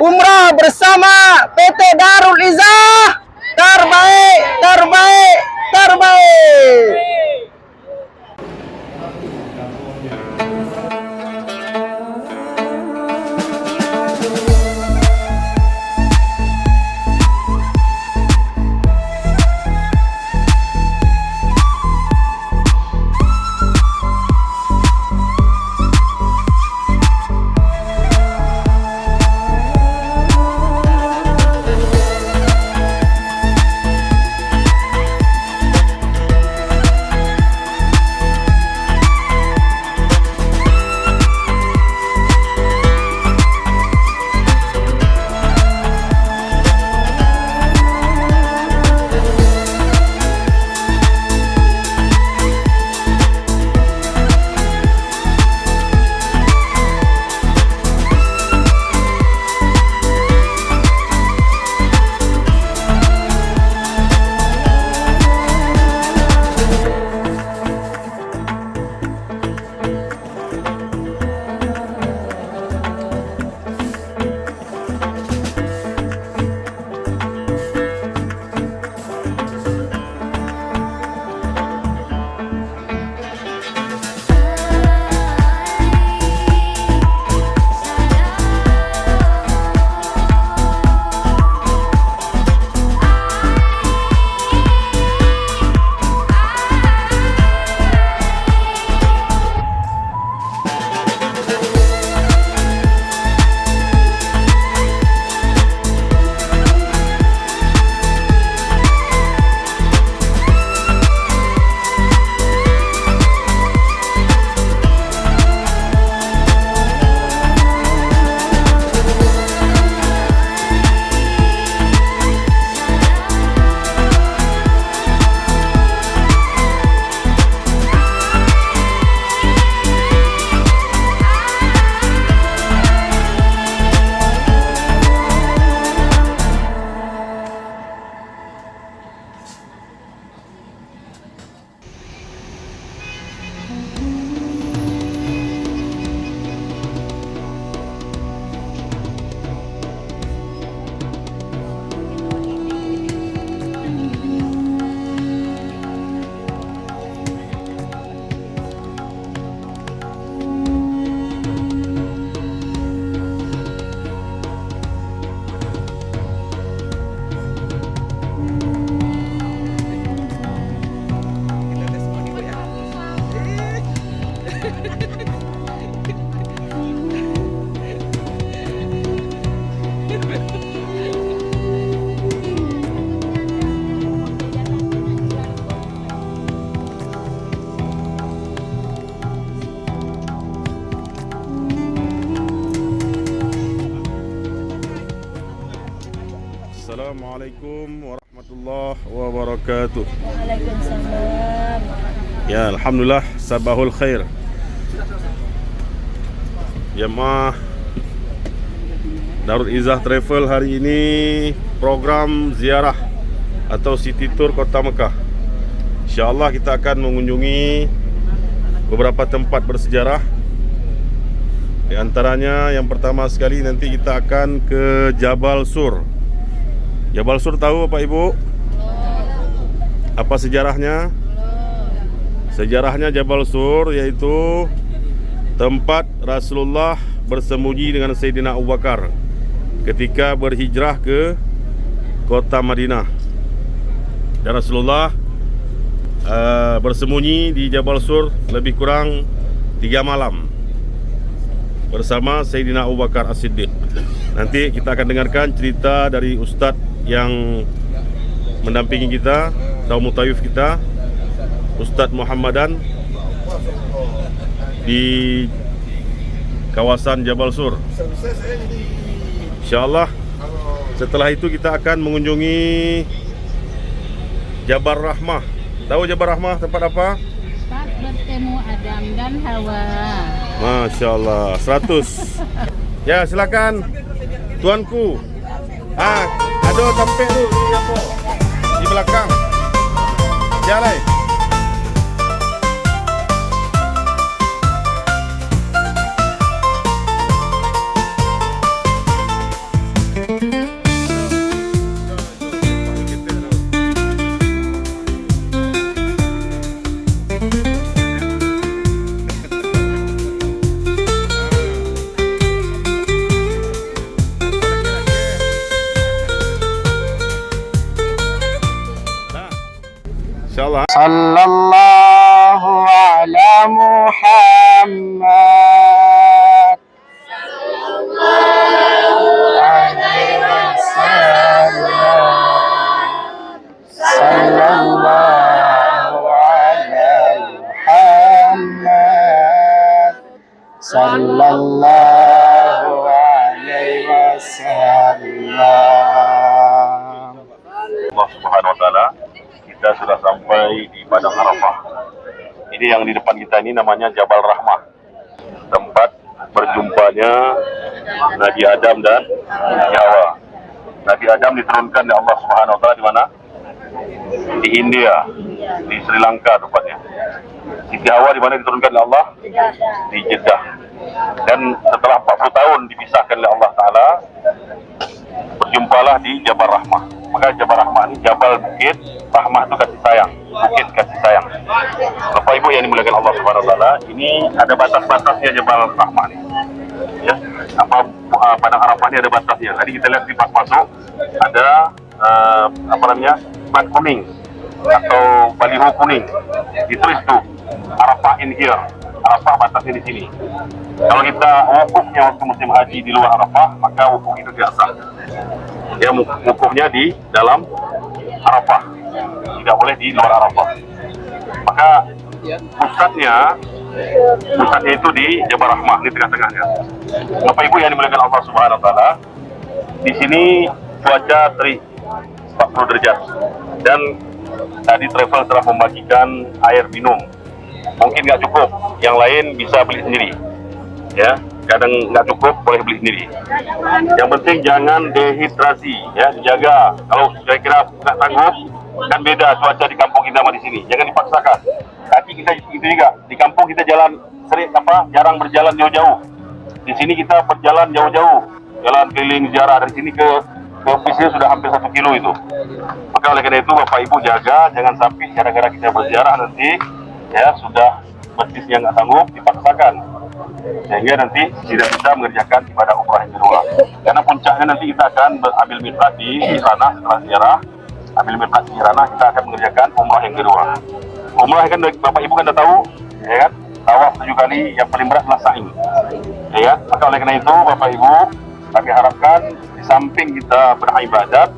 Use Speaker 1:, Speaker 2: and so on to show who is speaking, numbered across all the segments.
Speaker 1: umrah bersama PT Darul Izzah. Terbaik, terbaik, terbaik.
Speaker 2: Assalamualaikum warahmatullahi wabarakatuh.
Speaker 3: Waalaikumsalam.
Speaker 2: Ya, alhamdulillah, sabahul khair. Jemaah Darul Izzah Travel hari ini program ziarah atau city tour Kota Mekah. InsyaAllah kita akan mengunjungi beberapa tempat bersejarah. Di antaranya yang pertama sekali nanti kita akan ke Jabal Sur. Jabal Sur tahu Bapak Ibu? Apa sejarahnya? Sejarahnya Jabal Sur yaitu tempat Rasulullah bersembunyi dengan Sayyidina Abu Bakar ketika berhijrah ke kota Madinah. Dan Rasulullah bersembunyi di Jabal Sur lebih kurang 3 malam bersama Sayyidina Abu Bakar As-Siddiq. Nanti kita akan dengarkan cerita dari Ustadz yang mendampingi kita, Tamu Taif kita, Ustadz Muhammadan di kawasan Jabal Sur. InsyaAllah setelah itu kita akan mengunjungi Jabal Rahmah. Tahu Jabal Rahmah tempat apa?
Speaker 3: Tempat bertemu Adam dan Hawa.
Speaker 2: Masya Allah, 100. Ya, silakan tuanku. Ada tampil tu di belakang. Jalan.
Speaker 1: sallallahu ala Muhammad sallallahu ala Muhammad sallallahu alaihi wasallam.
Speaker 2: Allah Subhanahu wa taala, kita sudah sampai di Padang Arafah. Ini yang di depan kita ini namanya Jabal Rahmah. Tempat berjumpanya Nabi Adam dan Nabi Hawa. Nabi Adam diturunkan oleh Allah Subhanahu wa taala di mana? Di India, di Sri Lanka tepatnya. Siti Hawa di mana diturunkan oleh Allah? Di Jeddah. Dan setelah 40 tahun dipisahkan oleh Allah Ta'ala, berjumpalah di Jabal Rahmah. Maka Jabal Rahmah ini Jabal bukit, Rahmah itu kasih sayang, bukit kasih sayang. Bapak Ibu yang dimuliakan Allah Subhanahu wa taala, ini ada batas-batasnya Jabal Rahmah ini. Ya, Padang Arafah ini ada batasnya. Tadi kita lihat di pas masuk ada plat kuning atau baliho kuning. Ditulis tuh Arafah in here. Arafah batasnya di sini. Kalau kita wukufnya waktu musim haji di luar Arafah, maka wukuf itu tidak sah. Ya, wukufnya di dalam Arafah, tidak boleh di luar Arafah. Maka pusatnya itu di Jabal Rahmah, di tengah-tengahnya. Bapak Ibu yang dimuliakan Allah Subhanahu wa taala, di sini cuaca terik 40 derajat. Dan tadi travel telah membagikan air minum. Mungkin nggak cukup, yang lain bisa beli sendiri. Ya, kadang nggak cukup, boleh beli sendiri. Yang penting jangan dehidrasi, ya, dijaga. Kalau kira-kira nggak sanggup, kan beda cuaca di kampung kita sama di sini. Jangan dipaksakan. Kaki kita itu juga di kampung kita jalan jarang berjalan jauh-jauh. Di sini kita berjalan jauh-jauh, jalan keliling ziarah dari sini ke ofisnya sudah hampir 1 kilo itu. Maka oleh karena itu Bapak Ibu jaga, jangan sampai gara-gara kita berziarah nanti ya sudah betisnya nggak sanggup dipaksakan, sehingga nanti tidak bisa mengerjakan ibadah umrah yang kedua. Karena puncaknya nanti kita akan ambil miqat di Jiranah. Setelah ziarah ambil miqat di Jiranah, kita akan mengerjakan umrah yang kedua. Umrah kan Bapak Ibu kan sudah tahu, ya kan? Tawaf 7 kali, yang paling berat adalah sa'i. Ya kan? Maka oleh karena itu Bapak Ibu, kami harapkan di samping kita beribadat,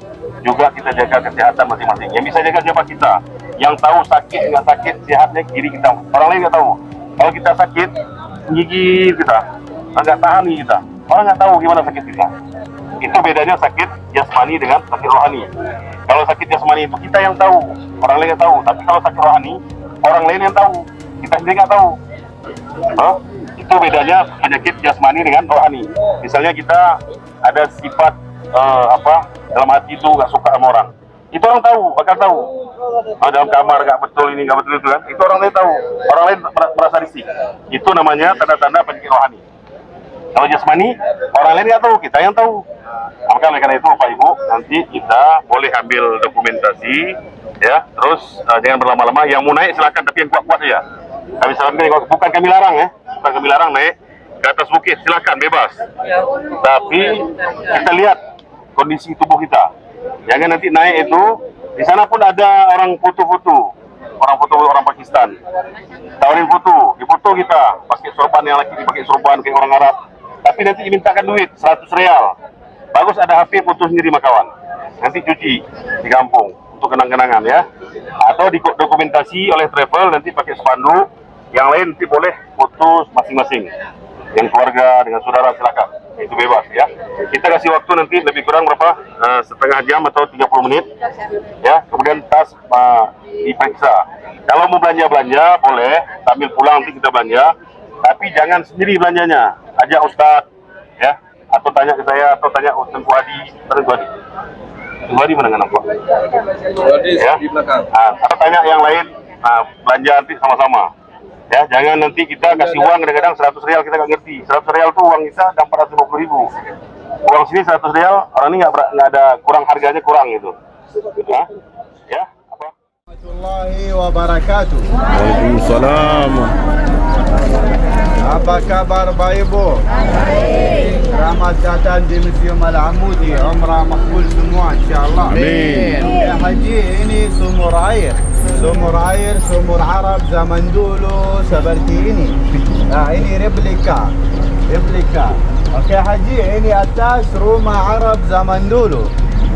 Speaker 2: juga kita jaga kesehatan masing-masing. Yang bisa jaga siapa? Kita. Yang tahu sakit nggak sakit, sehatnya diri kita. Orang lain nggak tahu. Kalau kita sakit, gigit kita, nggak tahan nih kita. Orang nggak tahu gimana sakit kita. Itu bedanya sakit jasmani dengan sakit rohani. Kalau sakit jasmani itu kita yang tahu, orang lain nggak tahu. Tapi kalau sakit rohani, orang lain yang tahu, kita sendiri nggak tahu. Itu bedanya penyakit jasmani dengan rohani. Misalnya kita ada sifat dalam hati itu nggak suka sama orang, itu orang tahu, bakal tahu. Dalam kamar nggak betul ini nggak betul itu kan, itu orang lain tahu, orang lain merasa risih. Itu namanya tanda-tanda penyakit rohani. Kalau jasmani, orang lain nggak tahu, kita yang tahu. Maka oleh karena itu Bapak Ibu, nanti kita boleh ambil dokumentasi, ya. Terus jangan berlama-lama. Yang mau naik silakan, tapi yang kuat-kuat saja. Kami sarankan, bukan kami larang ya, bukan kami larang naik ke atas bukit, silakan bebas. Tapi kita lihat kondisi tubuh kita. Jangan nanti naik itu, di sana pun ada orang foto-foto, orang Pakistan. Tawarin foto, dipoto kita, pakai sorban, yang lagi dipakai sorban kayak orang Arab. Tapi nanti dimintakan duit 100 real. Bagus ada HP, foto sendiri sama kawan. Nanti cuci di kampung untuk kenang-kenangan ya. Atau dokumentasi oleh travel, nanti pakai spanduk. Yang lain nanti boleh foto masing-masing. Yang keluarga, dengan saudara silakan. Itu bebas ya. Kita kasih waktu nanti lebih kurang berapa? Setengah jam atau 30 menit. Ya, kemudian tas diperiksa. Kalau mau belanja boleh, sambil pulang nanti kita belanja. Tapi jangan sendiri belanjanya. Ajak Ustadz ya, atau tanya ke saya, atau tanya Tengku Hadi. Tengku Hadi mana nggak nampak? Ya. Atau tanya yang lain, belanja nanti sama-sama. Ya, jangan nanti kita kasih uang kadang-kadang 100 real kita nggak ngerti. 100 real tuh uang kita ada 450.000. Uang sini 100 real, orang ini nggak ada kurang, harganya kurang gitu. Ya, apa?
Speaker 4: Warahmatullahi wabarakatuh.
Speaker 2: Waalaikumsalam.
Speaker 4: Apa kabar Bapak Ibu? Selamat datang di Museum Al-Amudi. Umrah makbul semua insyaAllah.
Speaker 2: Amin.
Speaker 4: Ya, haji ini sumur air. Sumur air, sumur Arab zaman dulu seperti ini. Ini replika. Okey Haji, ini atas rumah Arab zaman dulu.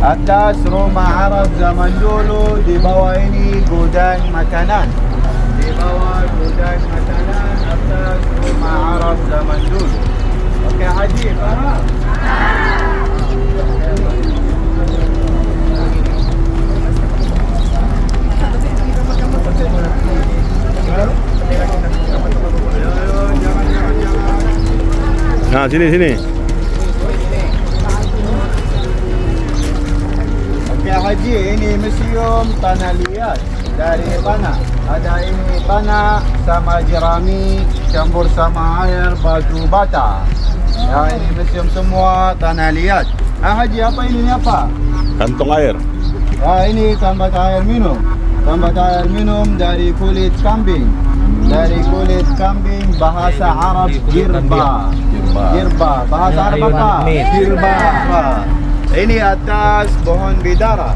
Speaker 4: Atas rumah Arab zaman dulu, di bawah ini gudang makanan. Di bawah gudang makanan atas rumah Arab zaman dulu. Okey Haji, faham?
Speaker 2: Nah, sini.
Speaker 4: Okey Haji, ini museum tanah liat dari tanah. Ada ini tanah sama jerami campur sama air batu bata. Ya, ini museum semua tanah liat. Haji, apa ini apa?
Speaker 2: Kantong air.
Speaker 4: Ini tambat air minum. Tambat air minum dari kulit kambing. Dari kulit kambing, bahasa Arab girba. Bahasa Arab apa? Girba. Ini atas pohon bidara.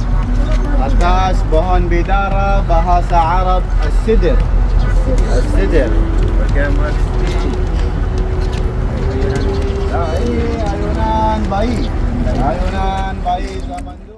Speaker 4: Atas pohon bidara, bahasa Arab as-sidr. As-sidr. Bagaimana? Ini ayunan bayi. Ayunan bayi zaman dulu.